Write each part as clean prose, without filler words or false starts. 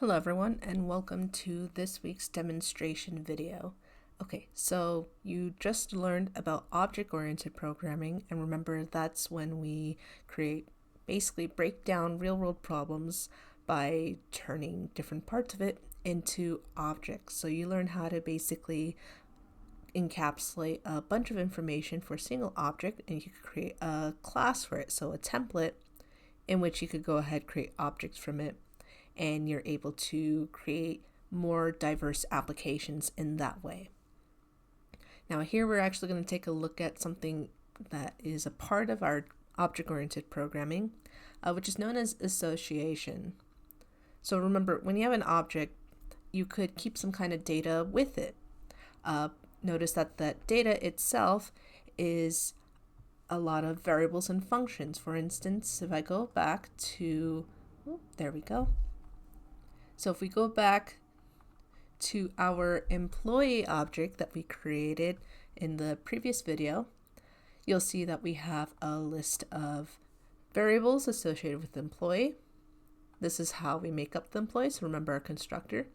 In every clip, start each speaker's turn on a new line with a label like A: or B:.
A: Hello everyone and welcome to this week's demonstration video. Okay, so you just learned about object-oriented programming, and remember that's when we basically break down real-world problems by turning different parts of it into objects. So you learn how to basically encapsulate a bunch of information for a single object, and you could create a class for it, so a template in which you could go ahead and create objects from it, and you're able to create more diverse applications in that way. Now here we're actually going to take a look at something that is a part of our object-oriented programming, which is known as association. So remember, when you have an object, you could keep some kind of data with it. Notice that that data itself is a lot of variables and functions. For instance, if I go back to, there we go. So if we go back to our employee object that we created in the previous video, you'll see that we have a list of variables associated with the employee. This is how we make up the employee, so remember our constructor,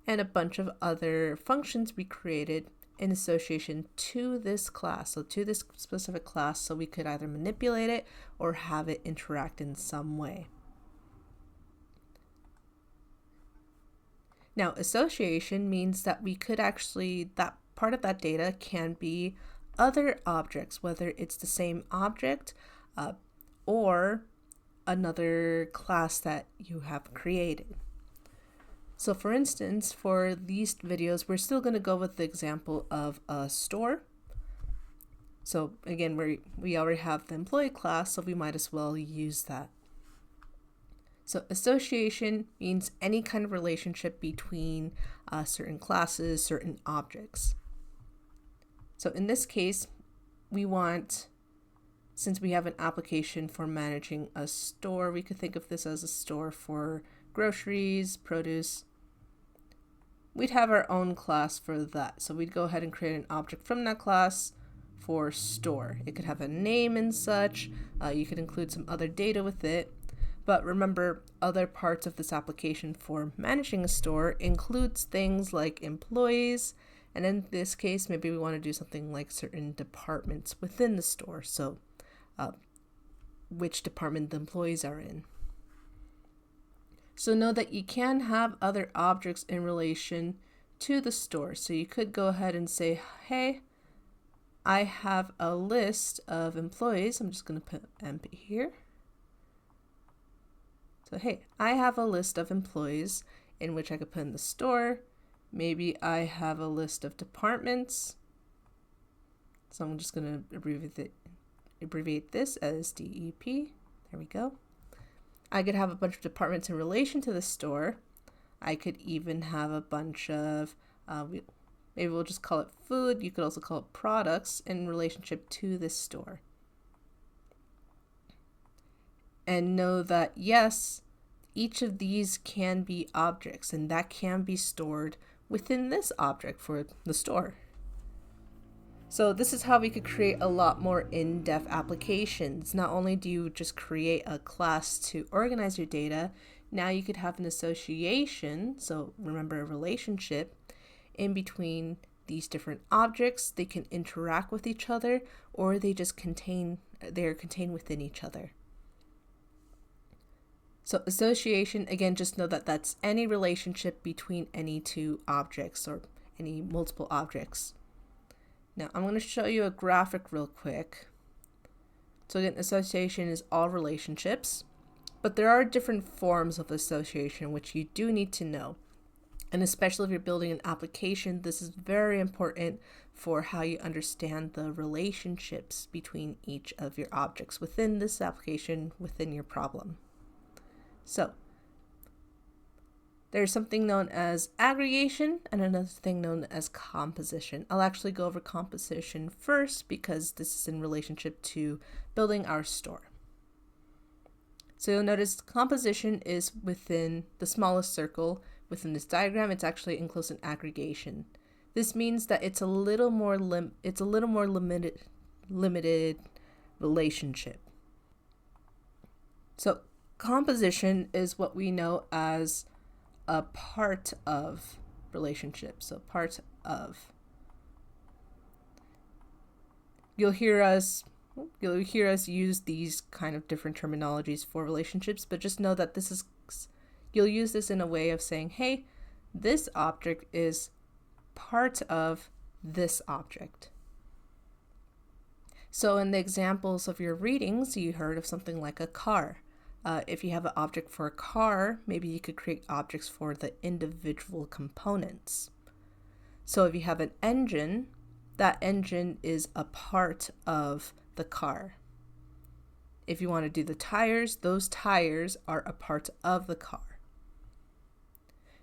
A: and a bunch of other functions we created in association to this class, so to this specific class, so we could either manipulate it or have it interact in some way. Now, association means that we could actually, that part of that data can be other objects, whether it's the same object or another class that you have created. So for instance, for these videos, we're still going to go with the example of a store. So again, we already have the employee class, so we might as well use that. So association means any kind of relationship between certain classes, certain objects. So in this case, we want, since we have an application for managing a store, we could think of this as a store for groceries, produce. We'd have our own class for that. So we'd go ahead and create an object from that class for store. It could have a name and such. You could include some other data with it. But remember, other parts of this application for managing a store includes things like employees, and in this case, maybe we want to do something like certain departments within the store, so which department the employees are in. So know that you can have other objects in relation to the store. So you could go ahead and say, hey, I have a list of employees. I'm just going to put emp here. So hey, I have a list of employees in which I could put in the store. Maybe I have a list of departments. So I'm just going to abbreviate this as DEP. There we go. I could have a bunch of departments in relation to the store. I could even have a bunch of, maybe we'll just call it food. You could also call it products in relationship to this store. And know that yes, each of these can be objects, and that can be stored within this object for the store. So this is how we could create a lot more in-depth applications. Not only do you just create a class to organize your data, now you could have an association, so remember a relationship, in between these different objects. They can interact with each other, or they're contained within each other. So association, again, just know that that's any relationship between any two objects or any multiple objects. Now I'm going to show you a graphic real quick. So again, association is all relationships, but there are different forms of association which you do need to know. And especially if you're building an application, this is very important for how you understand the relationships between each of your objects within this application, within your problem. So there's something known as aggregation and another thing known as composition. I'll actually go over composition first because this is in relationship to building our store. So you'll notice composition is within the smallest circle. Within this diagram, it's actually enclosed in aggregation. This means that it's a little more limited relationship. So composition is what we know as a part of relationship. So part of. You'll hear us use these kind of different terminologies for relationships, but just know that you'll use this in a way of saying, hey, this object is part of this object. So in the examples of your readings, you heard of something like a car. If you have an object for a car, maybe you could create objects for the individual components. So if you have an engine, that engine is a part of the car. If you want to do the tires, those tires are a part of the car.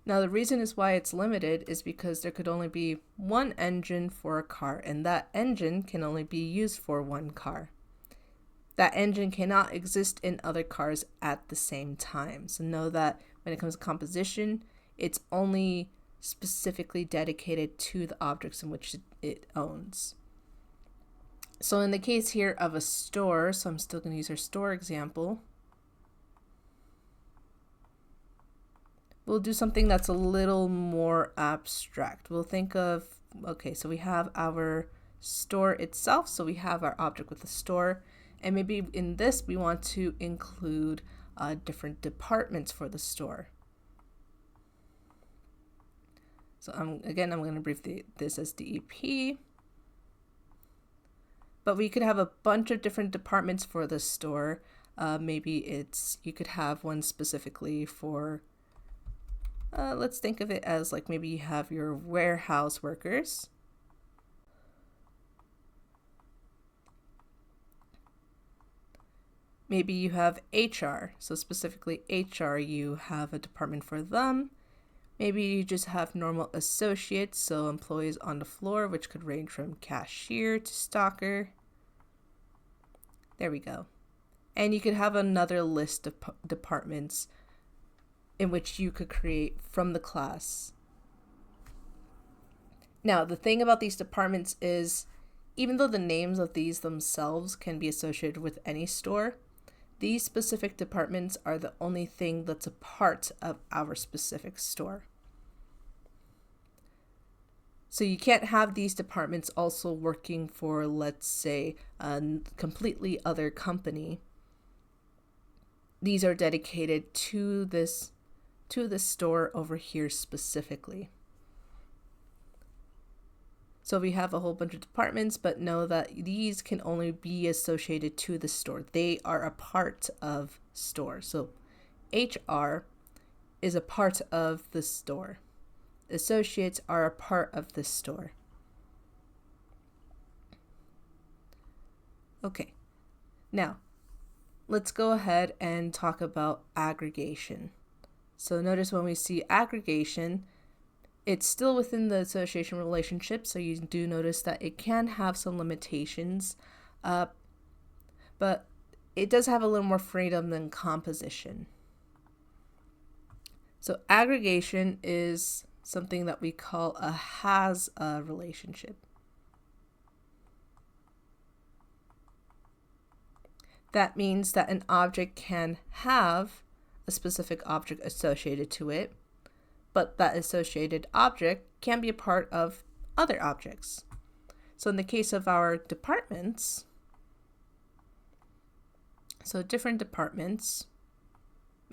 A: Now, the reason is why it's limited is because there could only be one engine for a car, and that engine can only be used for one car. That engine cannot exist in other cars at the same time. So know that when it comes to composition, it's only specifically dedicated to the objects in which it owns. So in the case here of a store, so I'm still going to use our store example, we'll do something that's a little more abstract. We'll think of, okay, so we have our store itself, so we have our object with the store, and maybe in this we want to include different departments for the store. So I'm going to brief this as DEP. But we could have a bunch of different departments for the store. Maybe you could have one specifically for, let's think of it as like maybe you have your warehouse workers. Maybe you have HR. So specifically HR, you have a department for them. Maybe you just have normal associates, so employees on the floor, which could range from cashier to stocker. There we go. And you could have another list of departments in which you could create from the class. Now, the thing about these departments is, even though the names of these themselves can be associated with any store, these specific departments are the only thing that's a part of our specific store. So you can't have these departments also working for, let's say, a completely other company. These are dedicated to this store over here specifically. So we have a whole bunch of departments, but know that these can only be associated to the store. They are a part of store. So HR is a part of the store. Associates are a part of the store. Okay, now let's go ahead and talk about aggregation. So notice when we see aggregation, it's still within the association relationship, so you do notice that it can have some limitations, but it does have a little more freedom than composition. So aggregation is something that we call a has-a relationship. That means that an object can have a specific object associated to it, but that associated object can be a part of other objects. So in the case of our departments, so different departments,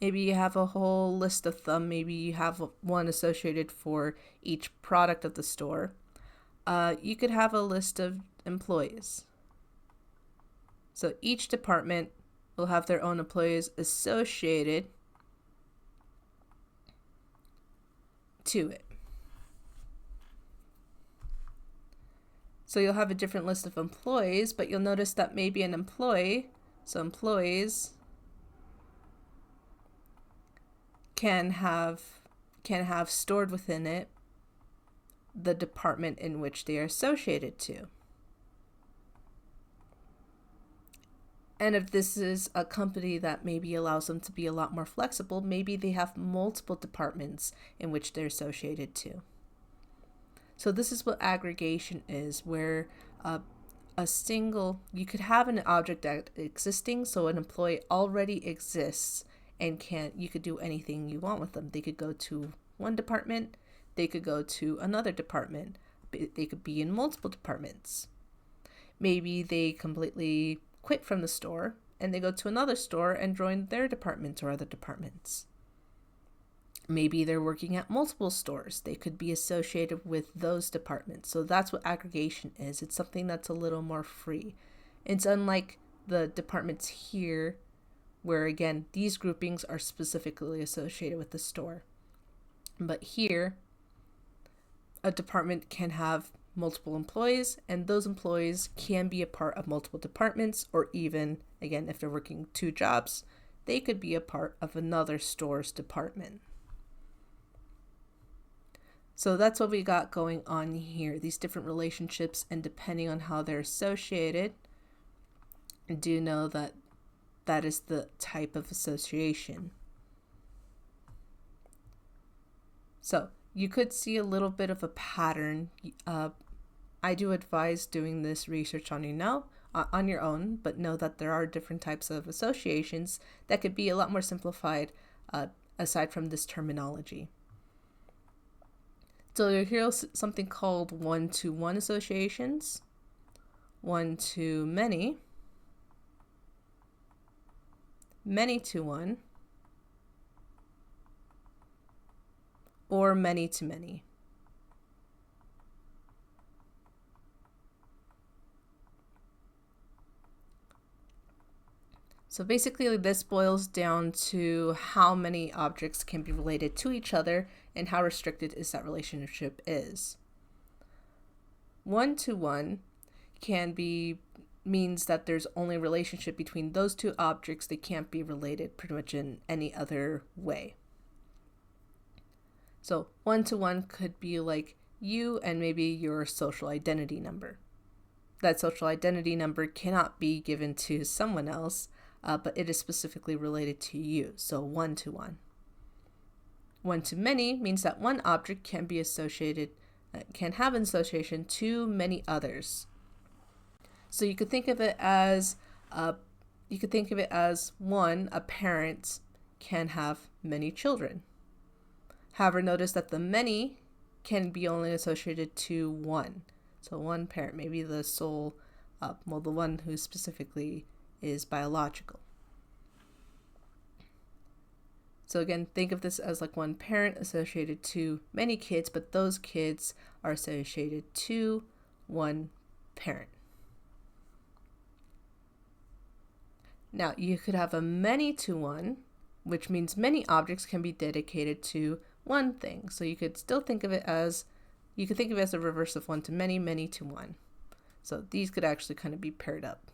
A: maybe you have a whole list of them, maybe you have one associated for each product of the store. You could have a list of employees. So each department will have their own employees associated to it. So you'll have a different list of employees, but you'll notice that maybe an employee, so employees can have stored within it the department in which they are associated to. And if this is a company that maybe allows them to be a lot more flexible, maybe they have multiple departments in which they're associated to. So this is what aggregation is, where you could have an object that existing, so an employee already exists and you could do anything you want with them. They could go to one department, they could go to another department, they could be in multiple departments. Maybe they completely quit from the store and they go to another store and join their department or other departments. Maybe they're working at multiple stores. They could be associated with those departments. So that's what aggregation is. It's something that's a little more free. It's unlike the departments here, where again, these groupings are specifically associated with the store. But here, a department can have multiple employees, and those employees can be a part of multiple departments, or even, again, if they're working 2 jobs, they could be a part of another store's department. So that's what we got going on here, these different relationships, and depending on how they're associated, do know that that is the type of association. So you could see a little bit of a pattern. I do advise doing this research on your own, but know that there are different types of associations that could be a lot more simplified aside from this terminology. So you'll hear something called one-to-one associations, one-to-many, many-to-one, or many-to-many. So basically this boils down to how many objects can be related to each other and how restricted is that relationship is. One-to-one means that there's only a relationship between those 2 objects. They can't be related pretty much in any other way. So one-to-one could be like you and maybe your social identity number. That social identity number cannot be given to someone else, but it is specifically related to you, so one-to-one. One-to-many means that one object can be associated, can have an association to many others. So you could think of it as, one, a parent can have many children. However, notice that the many can be only associated to one. So one parent, maybe the sole, the one who specifically is biological. So again, think of this as like one parent associated to many kids, but those kids are associated to one parent. Now you could have a many-to-one, which means many objects can be dedicated to one thing. So you could still think of it as, a reverse of one-to-many, many-to-one. So these could actually kind of be paired up.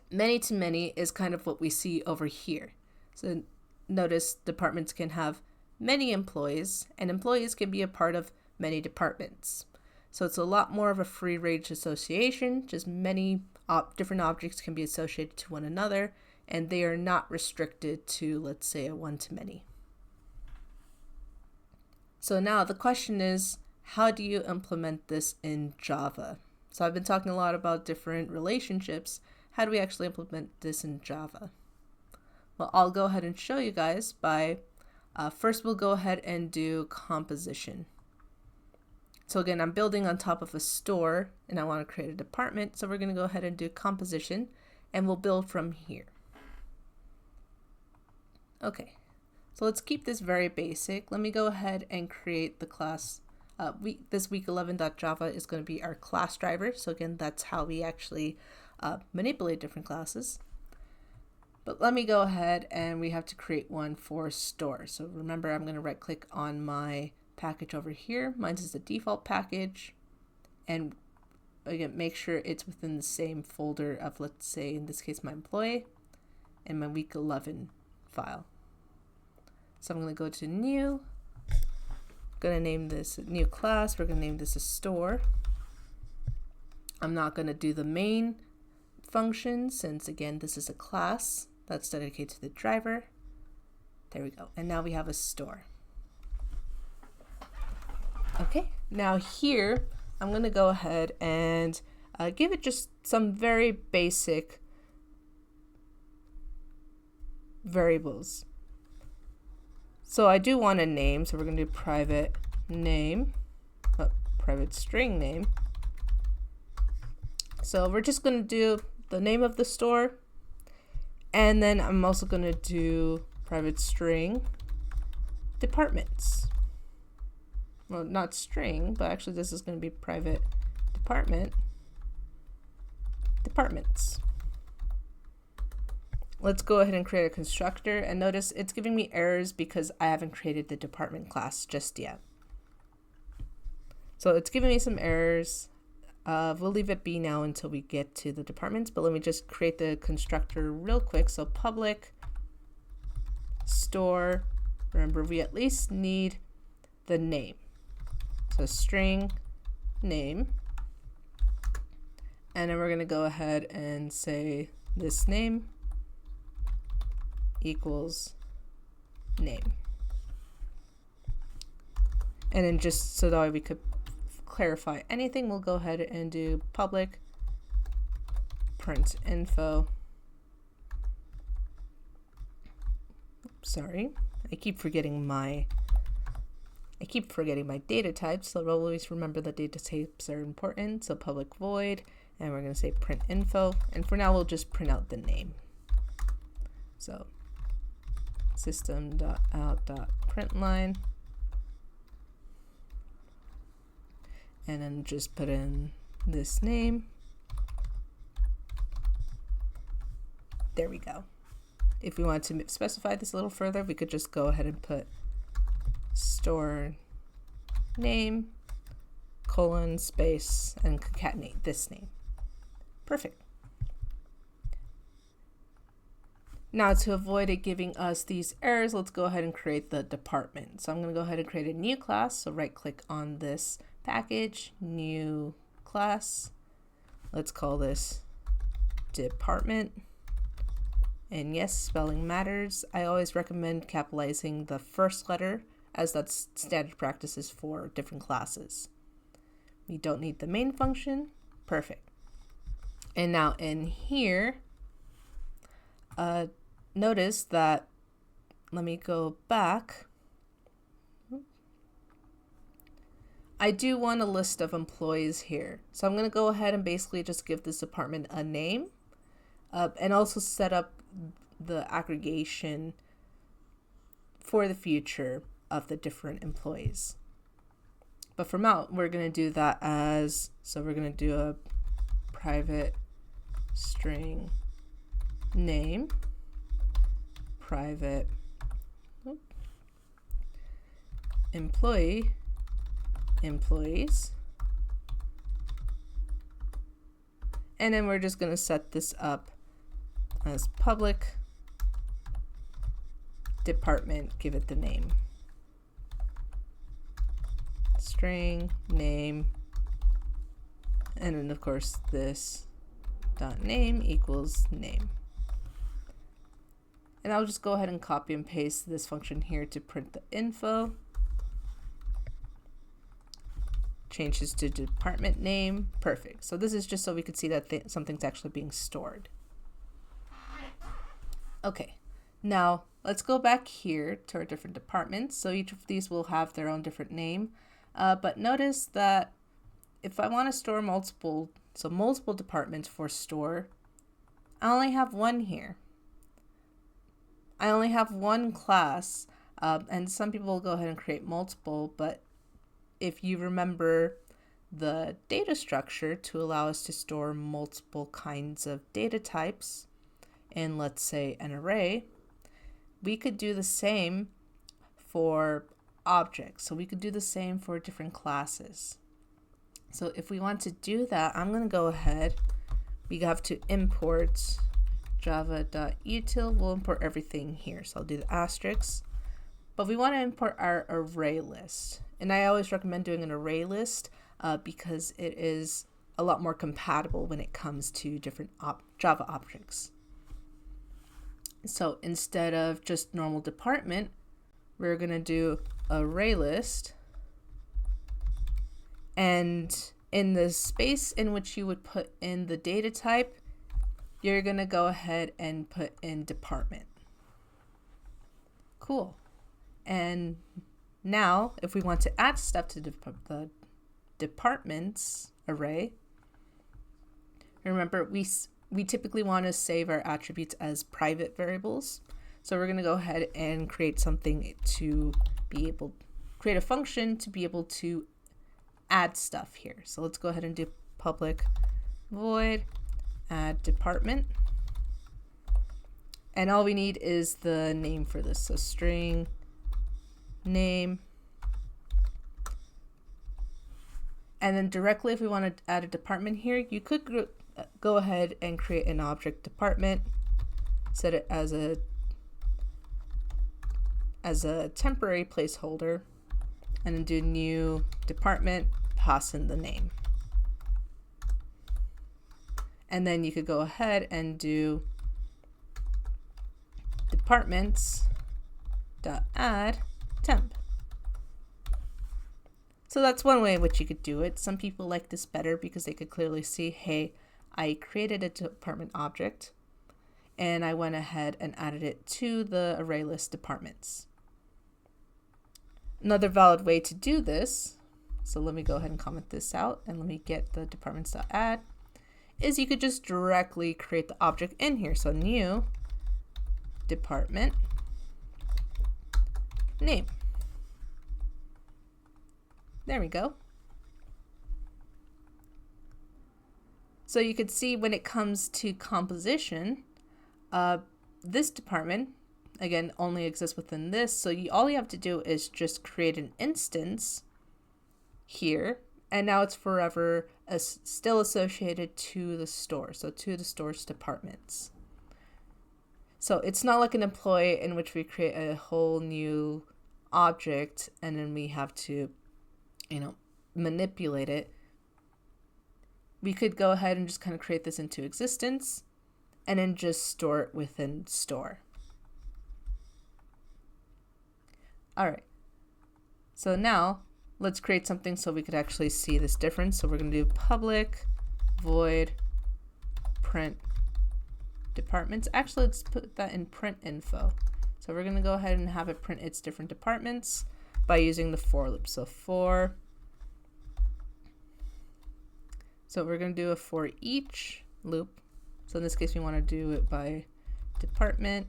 A: Many-to-many is kind of what we see over here. So notice departments can have many employees, and employees can be a part of many departments. So it's a lot more of a free range association, just many different objects can be associated to one another, and they are not restricted to, let's say, a one-to-many. So now the question is, how do you implement this in Java? So I've been talking a lot about different relationships. How do we actually implement this in Java? Well, I'll go ahead and show you guys by, first we'll go ahead and do composition. So again, I'm building on top of a store and I want to create a department. So we're going to go ahead and do composition and we'll build from here. Okay, so let's keep this very basic. Let me go ahead and create the class. This week11.java is going to be our class driver. So again, that's how we actually manipulate different classes. But let me go ahead and we have to create one for store. So remember, I'm going to right click on my package over here. Mine is the default package. And again, make sure it's within the same folder of, let's say, in this case, my employee and my week 11 file. So I'm going to go to new. I'm going to name this a new class. We're going to name this a store. I'm not going to do the main function since, again, this is a class that's dedicated to the driver. There we go. And now we have a store. Okay, now here I'm going to go ahead and give it just some very basic variables. So I do want a name, so we're going to do private name, private string name. So we're just going to do the name of the store, and then I'm also going to do private string departments. Well, not string, but actually this is going to be private departments. Let's go ahead and create a constructor, and notice it's giving me errors because I haven't created the department class just yet. So it's giving me some errors. We'll leave it be now until we get to the departments, but let me just create the constructor real quick. So public store, remember we at least need the name. So string name, and then we're going to go ahead and say this name equals name. And then just so that way we could clarify anything, we'll go ahead and do public print info. Sorry, I keep forgetting my data types, so always remember that data types are important. So public void, and we're going to say print info, and for now we'll just print out the name. So system.out.println, and then just put in this name. There we go. If we want to specify this a little further, we could just go ahead and put store name, colon, space, and concatenate this name. Perfect. Now, to avoid it giving us these errors, let's go ahead and create the department. So I'm going to go ahead and create a new class. So right click on this package, new class. Let's call this department. And yes, spelling matters. I always recommend capitalizing the first letter, as that's standard practices for different classes. We don't need the main function. Perfect. And now in here, notice that, let me go back. I do want a list of employees here. So I'm going to go ahead and basically just give this department a name, and also set up the aggregation for the future of the different employees. But for now, we're going to do that as, so we're going to do a private string name, private employees, and then we're just going to set this up as public department, give it the name, string name, and then of course this dot name equals name. And I'll just go ahead and copy and paste this function here to print the info. Changes to department name. Perfect. So this is just so we could see that something's actually being stored. Okay, now let's go back here to our different departments. So each of these will have their own different name. But notice that if I want to store multiple departments for store, I only have one here. I only have one class, and some people will go ahead and create multiple, but if you remember the data structure to allow us to store multiple kinds of data types in, let's say, an array, we could do the same for objects. So we could do the same for different classes. So if we want to do that, I'm going to go ahead, we have to import java.util. We'll import everything here. So I'll do the asterisk, but we want to import our array list. And I always recommend doing an array list because it is a lot more compatible when it comes to different Java objects. So instead of just normal department, we're going to do array list. And in the space in which you would put in the data type, you're going to go ahead and put in department. Cool. And now if we want to add stuff to the departments array, remember we typically want to save our attributes as private variables. So we're going to go ahead and create something to be able, create a function to be able to add stuff here. So let's go ahead and do public void add department. And all we need is the name for this. So string name. And then directly, if we want to add a department here, you could go ahead and create an object department, set it as a temporary placeholder, and then do new department, pass in the name. And then you could go ahead and do departments.add temp. So that's one way in which you could do it. Some people like this better because they could clearly see, hey, I created a department object and I went ahead and added it to the array list departments. Another valid way to do this, so let me go ahead and comment this out and let me get the departments.add, is you could just directly create the object in here. So new department name. There we go. So you could see when it comes to composition, this department, again, only exists within this. So all you have to do is just create an instance here. And now it's forever still associated to the store. So to the store's departments. So it's not like an employee in which we create a whole new object and then we have to, manipulate it. We could go ahead and just kind of create this into existence and then just store it within store. All right. So now let's create something so we could actually see this difference. So we're going to do public void print departments. Actually, let's put that in print info. So we're going to go ahead and have it print its different departments by using the for loop. So for, so we're going to do a for each loop. So in this case, we want to do it by department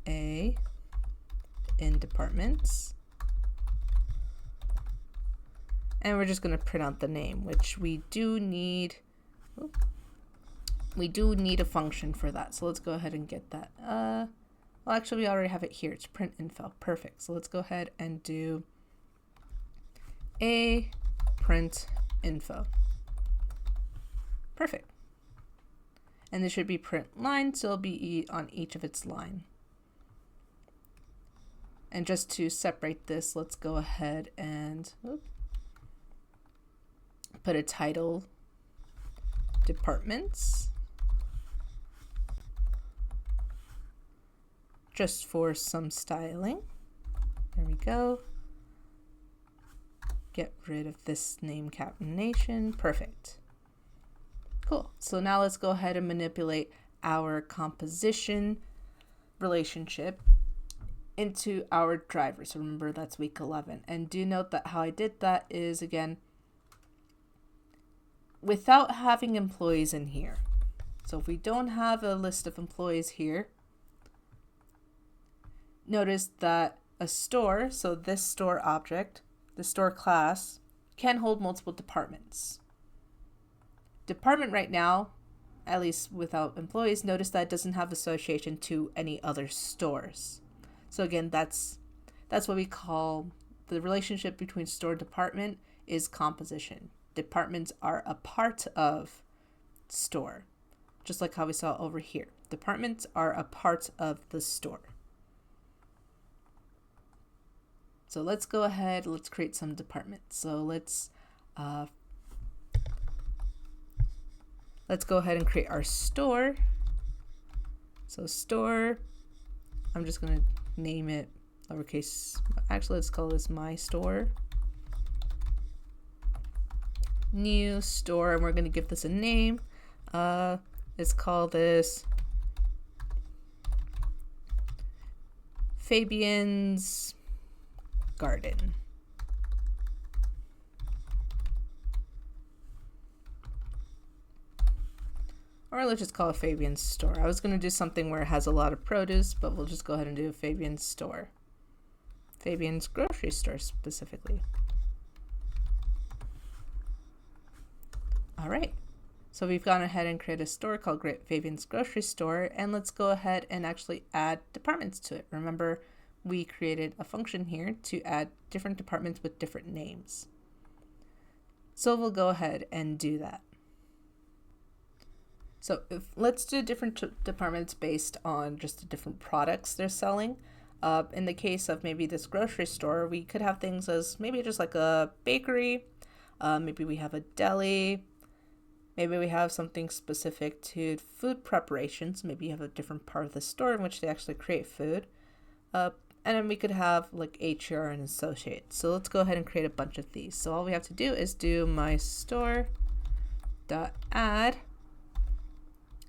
A: A in departments. And we're just going to print out the name, which we do need. We do need a function for that. So let's go ahead and get that. Well, actually, we already have it here. It's print info. Perfect. So let's go ahead and do a print info. Perfect. And this should be print line, so it'll be on each of its line. And just to separate this, let's go ahead and put a title departments. Just for some styling. There we go. Get rid of this name concatenation. Perfect. Cool. So now let's go ahead and manipulate our composition relationship into our driver. So remember, that's week 11. And do note that how I did that is, again, without having employees in here. So if we don't have a list of employees here, notice that a store, so this store object, the store class, can hold multiple departments. Department right now, at least without employees, notice that it doesn't have association to any other stores. So again, that's what we call the relationship between store and department is composition. Departments are a part of store, just like how we saw over here. Departments are a part of the store. So let's go ahead, let's create some departments. So let's go ahead and create our store. So store, I'm just gonna name it lowercase, actually let's call this my store. New store, and we're gonna give this a name. Let's call this Fabian's garden. Or let's just call it Fabian's store. I was going to do something where it has a lot of produce, but we'll just go ahead and do Fabian's store. Fabian's grocery store specifically. All right. So we've gone ahead and created a store called Fabian's Grocery Store, and let's go ahead and actually add departments to it. Remember, we created a function here to add different departments with different names. So we'll go ahead and do that. So let's do different departments based on just the different products they're selling. In the case of maybe this grocery store, we could have things as maybe just like a bakery, maybe we have a deli, maybe we have something specific to food preparations. Maybe you have a different part of the store in which they actually create food. And then we could have like HR and associates. So let's go ahead and create a bunch of these. So all we have to do is do my store.add.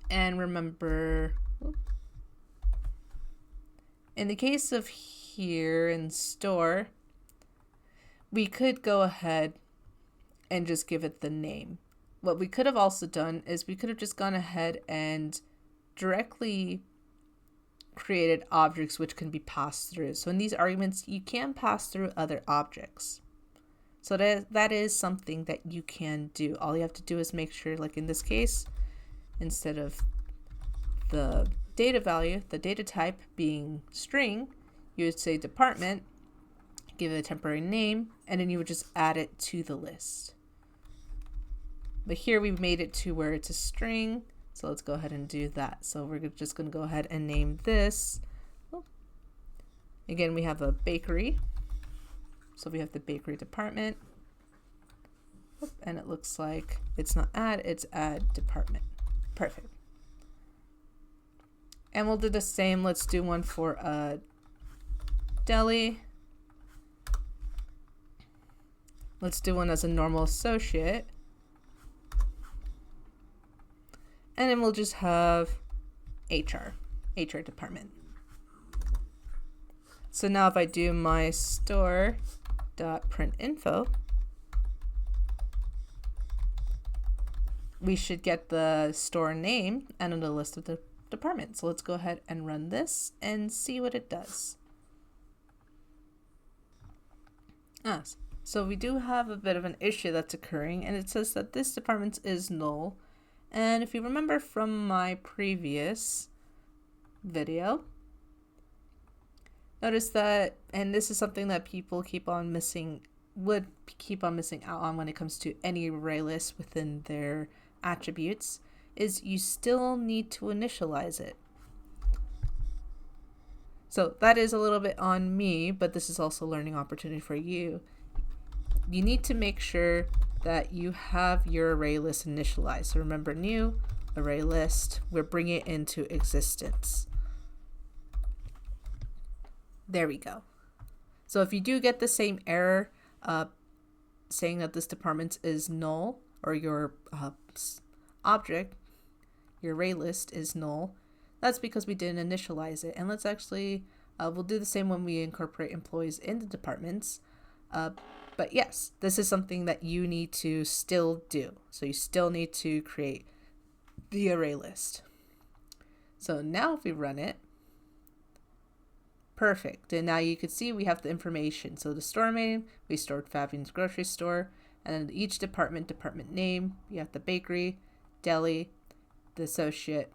A: And remember, in the case of here in store, we could go ahead and just give it the name. What we could have also done is we could have just gone ahead and directly created objects which can be passed through. So in these arguments, you can pass through other objects. So that is something that you can do. All you have to do is make sure, like in this case, instead of the data value, the data type being string, you would say department, give it a temporary name, and then you would just add it to the list. But here we've made it to where it's a string, so let's go ahead and do that. So we're just going to go ahead and name this. Again, we have a bakery, so we have the bakery department, and it looks like it's not add, it's add department. Perfect. And we'll do the same. Let's do one for a deli. Let's do one as a normal associate. And then we'll just have HR department. So now if I do my store.printinfo, we should get the store name and then the list of the departments. So let's go ahead and run this and see what it does. So we do have a bit of an issue that's occurring, and it says that this department is null. And if you remember from my previous video, notice that, and this is something that people would keep on missing out on when it comes to any array list within their attributes, is you still need to initialize it. So that is a little bit on me, but this is also a learning opportunity for you. You need to make sure that you have your array list initialized. So remember, new array list, we're bringing it into existence. There we go. So if you do get the same error saying that this department is null, or your object, your array list is null, that's because we didn't initialize it. And let's actually, we'll do the same when we incorporate employees into departments. But yes, this is something that you need to still do. So you still need to create the array list. So now if we run it, perfect. And now you can see we have the information. So the store name, we stored Fabian's grocery store, and then each department name, you have the bakery, deli, the associate,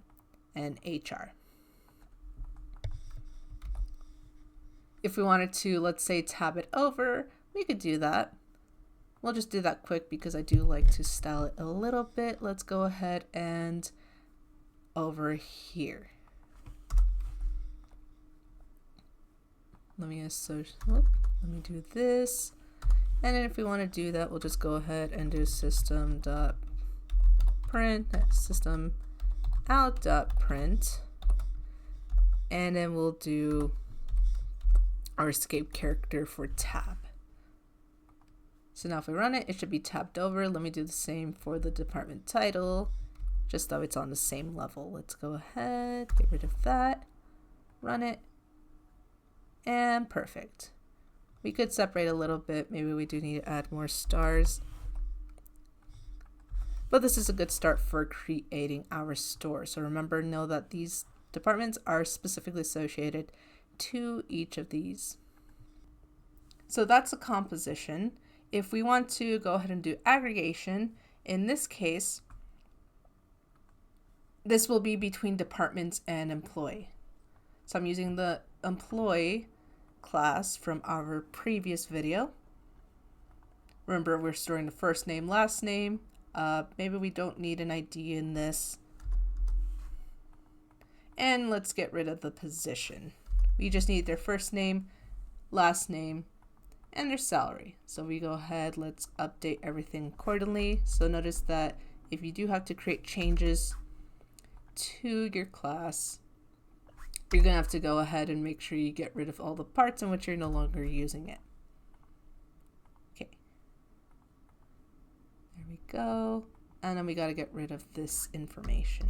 A: and HR. If we wanted to, let's say, tab it over, we could do that. We'll just do that quick because I do like to style it a little bit. Let's go ahead and over here. Let me do this. And then if we want to do that, we'll just go ahead and do system.out.print. And then we'll do our escape character for tab. So now if we run it, it should be tabbed over. Let me do the same for the department title, just so it's on the same level. Let's go ahead, get rid of that, run it. And perfect. We could separate a little bit. Maybe we do need to add more stars. But this is a good start for creating our store. So remember, know that these departments are specifically associated to each of these. So that's a composition. If we want to go ahead and do aggregation, in this case, this will be between departments and employee. So I'm using the employee class from our previous video. Remember, we're storing the first name, last name. Maybe we don't need an ID in this. And let's get rid of the position. We just need their first name, last name, and their salary. So we go ahead, let's update everything accordingly. So notice that if you do have to create changes to your class, you're going to have to go ahead and make sure you get rid of all the parts in which you're no longer using it. Okay. There we go. And then we got to get rid of this information.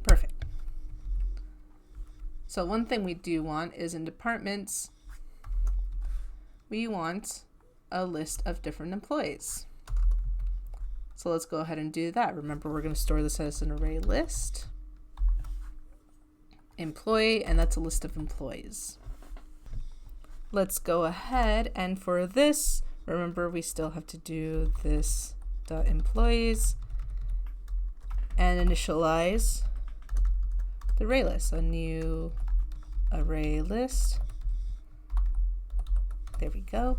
A: Perfect. So one thing we do want is in departments, we want a list of different employees. So let's go ahead and do that. Remember, we're going to store this as an array list. Employee, and that's a list of employees. Let's go ahead, and for this, remember, we still have to do this .employees and initialize the array list. A new array list. There we go.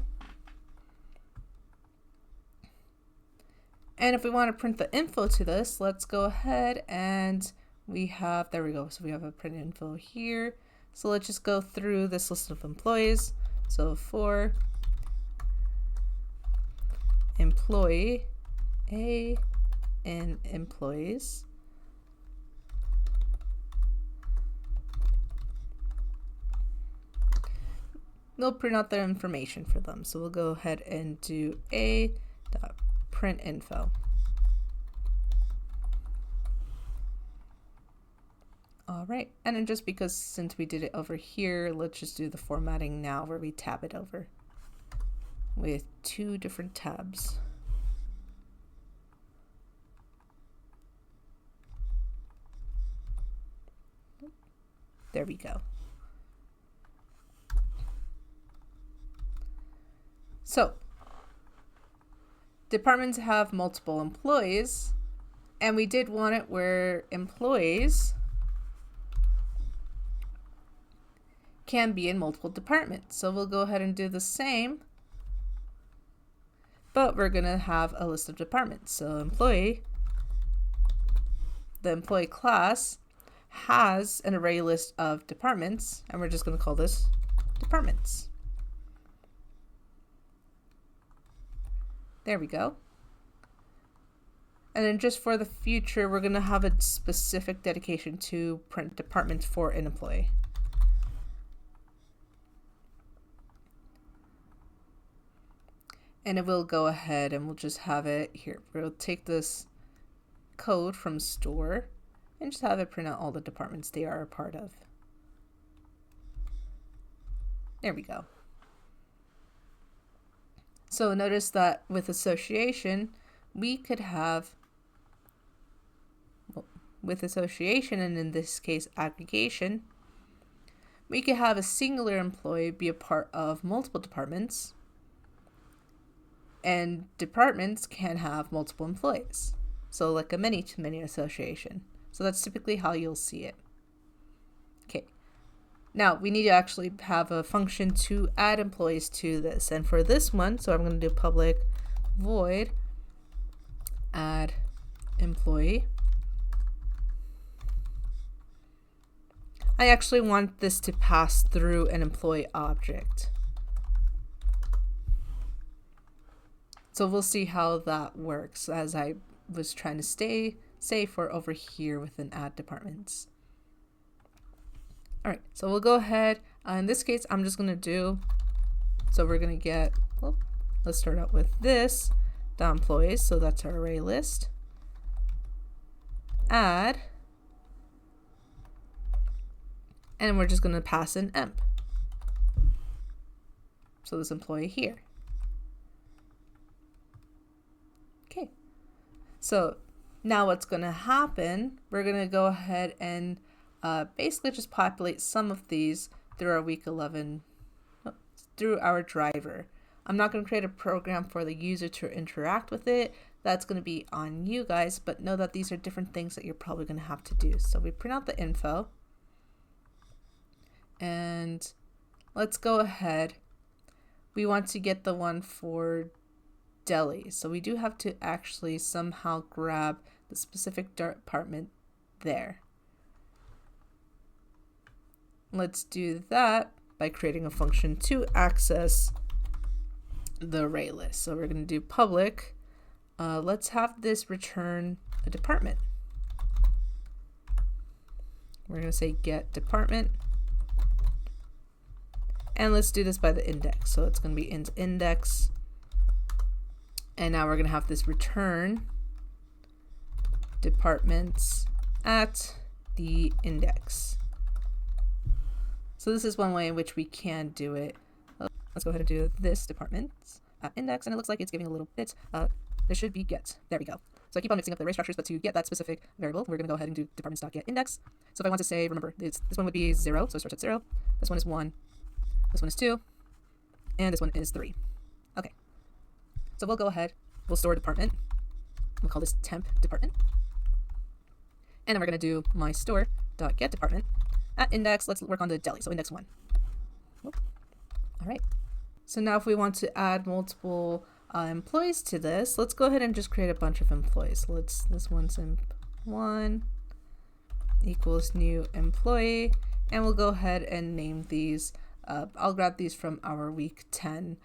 A: And if we want to print the info to this, let's go ahead and we have, there we go. So we have a print info here. So let's just go through this list of employees. So for employee A and employees, we'll print out their information for them. So we'll go ahead and do a.print info. All right, and then just because since we did it over here, let's just do the formatting now where we tab it over with 2 different tabs. There we go. So departments have multiple employees, and we did want it where employees can be in multiple departments. So we'll go ahead and do the same, but we're going to have a list of departments. So employee, the employee class has an array list of departments, and we're just going to call this departments. There we go. And then just for the future, we're going to have a specific dedication to print departments for an employee. And it will go ahead and we'll just have it here. We'll take this code from store and just have it print out all the departments they are a part of. There we go. So notice that with association, we could have, well, with association, and in this case aggregation, we could have a singular employee be a part of multiple departments, and departments can have multiple employees. So like a many-to-many association. So that's typically how you'll see it. Okay. Now we need to actually have a function to add employees to this. And for this one, so I'm going to do public void add employee. I actually want this to pass through an employee object. So we'll see how that works, as I was trying to stay safe for over here within add departments. All right, so we'll go ahead. In this case, I'm just going to do, so we're going to get, well, let's start out with this, the employees. So that's our array list. add, and we're just going to pass in emp. So this employee here. Okay. So now what's going to happen, we're going to go ahead and basically just populate some of these through our week 11, through our driver. I'm not going to create a program for the user to interact with it. That's going to be on you guys, but know that these are different things that you're probably going to have to do. So we print out the info, and let's go ahead. We want to get the one for deli. So we do have to actually somehow grab the specific department there. Let's do that by creating a function to access the array list. So we're going to do public. Let's have this return a department. We're going to say get department. And let's do this by the index. So it's going to be int index. And now we're going to have this return departments at the index. So this is one way in which we can do it. Let's go ahead and do this departments at index, and it looks like it's giving a little bit. There should be get. There we go. So I keep on mixing up the array structures, but to get that specific variable, we're going to go ahead and do departments.getIndex. So if I want to say, remember, this one would be 0, so it starts at 0. This one is 1. This one is 2. And this one is 3. Okay. So we'll go ahead. We'll store department. We'll call this temp department. And then we're going to do my store.getDepartment at index. Let's work on the deli. So index 1. Whoop. All right. So now if we want to add multiple employees to this, let's go ahead and just create a bunch of employees. So this one's imp1 equals new employee, and we'll go ahead and name these. I'll grab these from our week 10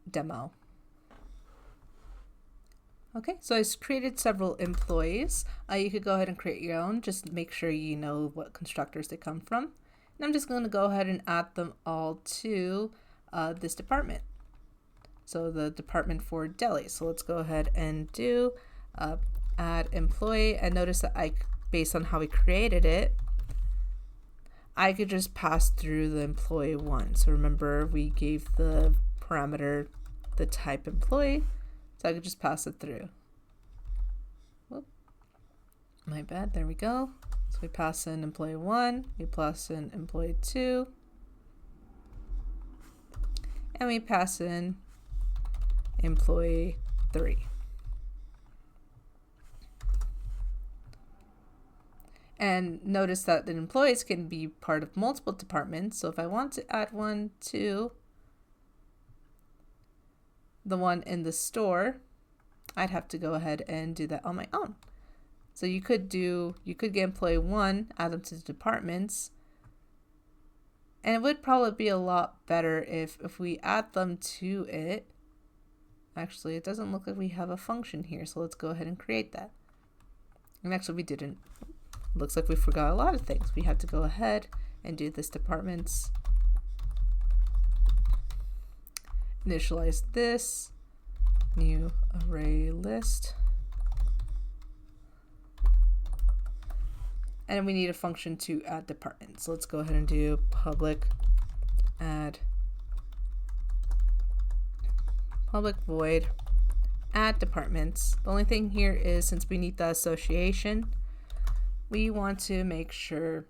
A: demo. Okay, so I created several employees. You could go ahead and create your own. Just make sure you know what constructors they come from. And I'm just going to go ahead and add them all to this department. So the department for deli. So let's go ahead and do add employee. And notice that based on how we created it, I could just pass through the employee one. So remember, we gave the parameter the type employee. So I could just pass it through. Whoop. My bad, there we go. So we pass in employee 1, we pass in employee 2, and we pass in employee 3. And notice that the employees can be part of multiple departments. So if I want to add one to the one in the store, I'd have to go ahead and do that on my own. So you could get employee 1, add them to the departments, and it would probably be a lot better if we add them to it. Actually, it doesn't look like we have a function here, so let's go ahead and create that. And actually we didn't. Looks like we forgot a lot of things. We have to go ahead and do this departments. Initialize this new array list. And we need a function to add departments. So let's go ahead and do public add public void add departments. The only thing here is, since we need the association, we want to make sure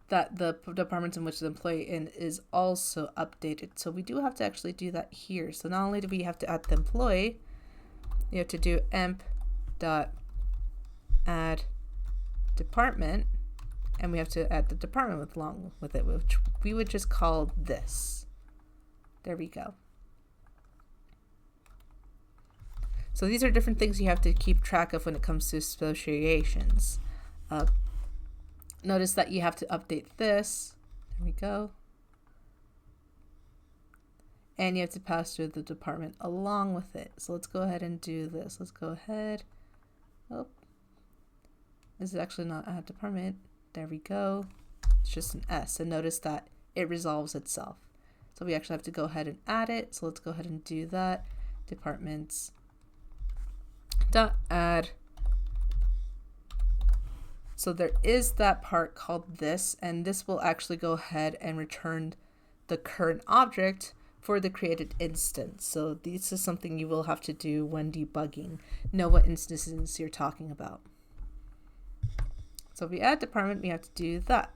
A: that the departments in which the employee in is also updated. So we do have to actually do that here. So not only do we have to add the employee, you have to do emp dot add department, and we have to add the department along with it, which we would just call this. There we go. So these are different things you have to keep track of when it comes to associations. Notice that you have to update this. There we go. And you have to pass through the department along with it. So let's go ahead and do this. Let's go ahead. Oh, this is actually not add department. There we go. It's just an S. And notice that it resolves itself. So we actually have to go ahead and add it. So let's go ahead and do that. Departments dot add So there is that part called this, and this will actually go ahead and return the current object for the created instance. So this is something you will have to do when debugging. Know what instances you're talking about. So if we add department, we have to do that.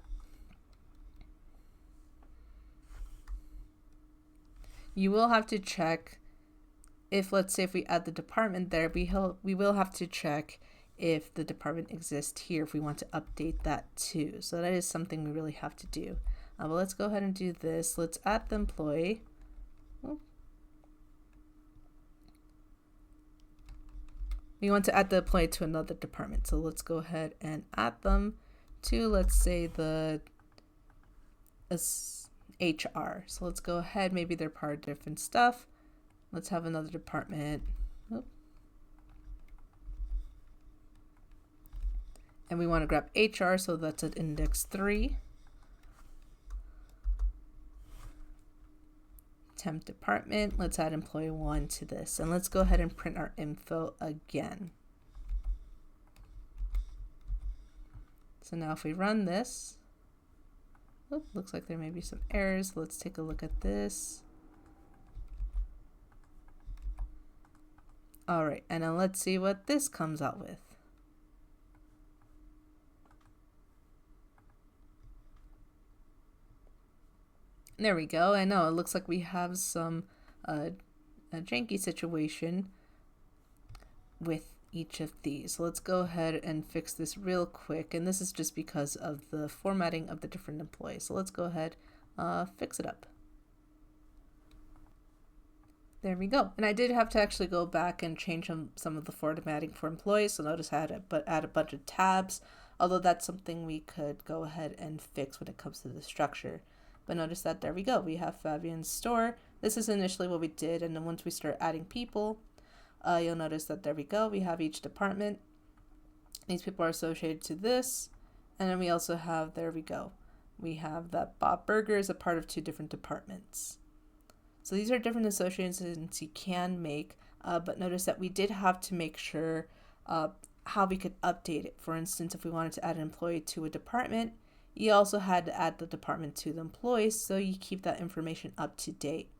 A: You will have to check if, let's say, if we add the department there, we will have to check if the department exists here if we want to update that too. So that is something we really have to do. But let's go ahead and do this. Let's add the employee. We want to add the employee to another department. So let's go ahead and add them to, let's say, the HR. So let's go ahead. Maybe they're part of different stuff. Let's have another department. And we want to grab HR, so that's at index 3. Temp department, let's add employee 1 to this. And let's go ahead and print our info again. So now if we run this, looks like there may be some errors. Let's take a look at this. All right, and now let's see what this comes out with. There we go. I know it looks like we have some a janky situation with each of these. So let's go ahead and fix this real quick. And this is just because of the formatting of the different employees. So let's go ahead, fix it up. There we go. And I did have to actually go back and change some of the formatting for employees. So notice I had to add a bunch of tabs, although that's something we could go ahead and fix when it comes to the structure. But notice that there we go. We have Fabian's store. This is initially what we did. And then once we start adding people, you'll notice that there we go. We have each department. These people are associated to this. And then we also have, there we go. We have that Bob Burger is a part of 2 different departments. So these are different associations you can make. But notice that we did have to make sure how we could update it. For instance, if we wanted to add an employee to a department, you also had to add the department to the employees, so you keep that information up to date.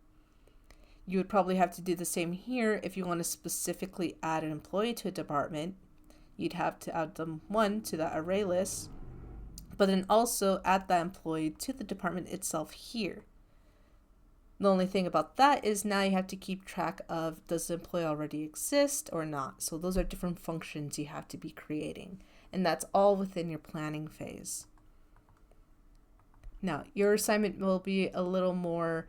A: You would probably have to do the same here if you want to specifically add an employee to a department. You'd have to add them 1 to that array list, but then also add that employee to the department itself here. The only thing about that is now you have to keep track of, does the employee already exist or not? So those are different functions you have to be creating, and that's all within your planning phase. Now, your assignment will be a little more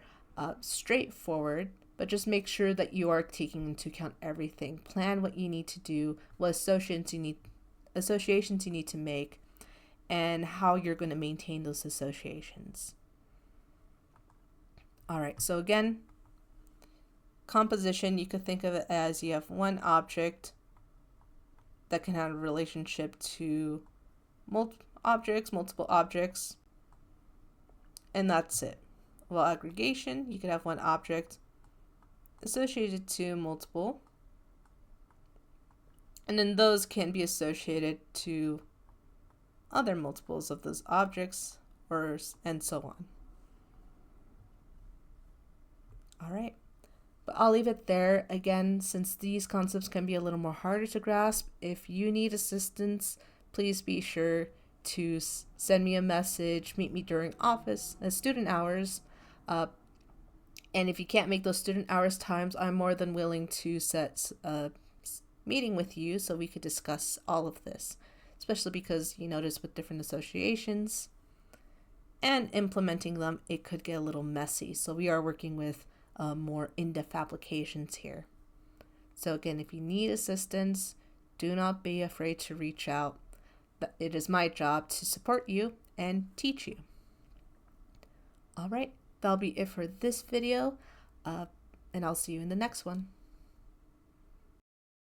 A: straightforward, but just make sure that you are taking into account everything. Plan what you need to do, what associations you need to make, and how you're going to maintain those associations. All right, so again, composition, you could think of it as you have one object that can have a relationship to multiple objects, and that's it. Well, aggregation, you could have one object associated to multiple, and then those can be associated to other multiples of those objects, and so on. All right, but I'll leave it there. Again, since these concepts can be a little more harder to grasp, if you need assistance, please be sure to send me a message, meet me during student hours. And if you can't make those student hours times, I'm more than willing to set a meeting with you so we could discuss all of this, especially because you notice with different associations and implementing them, it could get a little messy. So we are working with more in-depth applications here. So again, if you need assistance, do not be afraid to reach out. It is my job to support you and teach you. All right, that'll be it for this video, and I'll see you in the next one.